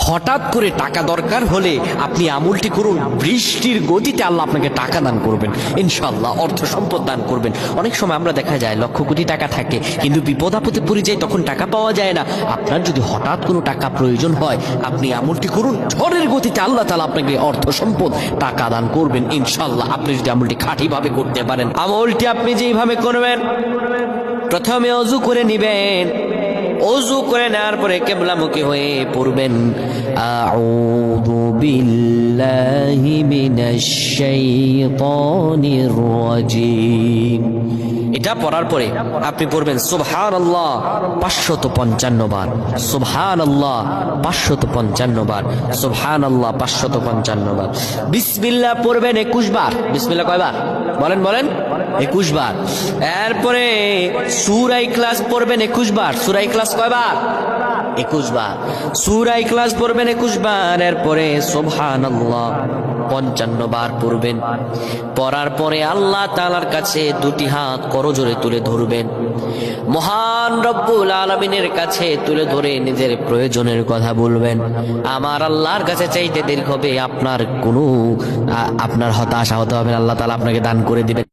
হঠাৎ করে টাকা দরকার হলে আপনি আমলটি করুন, বৃষ্টির গতিতে আল্লাহ আপনাকে টাকা দান করবেন ইনশাআল্লাহ, অর্থ সম্পদ দান করবেন। অনেক সময় আমরা দেখা যায় লক্ষ কোটি টাকা থাকে কিন্তু বিপদ আপদে পড়ে যায়, তখন টাকা পাওয়া যায় না। আপনার যদি হঠাৎ কোনো টাকা প্রয়োজন হয় আপনি আমলটি করুন, ঝড়ের গতিতে আল্লাহ তাআলা আপনাকে অর্থ সম্পদ টাকা দান করবেন ইনশাআল্লাহ, আপনি যদি আমলটি খাঁটিভাবে করতে পারেন। আমলটি আপনি যেইভাবে করবেন, প্রথমে ওযু করে নেবেন, ওযু করে নেওয়ার পরে কিবলামুখী হয়ে পড়বেন আউযু বিল্লাহি মিনাশ শাইতানির রাজিম। এটা পড়ার পরে আপনি পড়বেন সুবহানাল্লাহ 555 বার, সুবহানাল্লাহ 555 বার, সুবহানাল্লাহ 555 বার। বিসমিল্লাহ পড়বেন 21 বার। বিসমিল্লাহ কয়বার বলেন বলেন? 21 বার। এরপরে সূরা ইখলাস পড়বেন 21 বার। সূরা ইখলাস কয়বার? 21 বার। সূরা ইখলাস পড়বেন 21 বার। এরপরে সুবহানাল্লাহ 55 বার পড়বেন। পড়ার পরে আল্লাহ তাআলার কাছে দুটি হাত করজোড়ে তুলে ধরবেন, মহান রব্বুল আলামিনের কাছে তুলে ধরে নিজের প্রয়োজনের কথা বলবেন। আমার আল্লাহর কাছে চাইতে দেরি হবে, আপনার হতাশা হতে হবে না, আল্লাহ তাআলা আপনাকে দান করে দিবেন।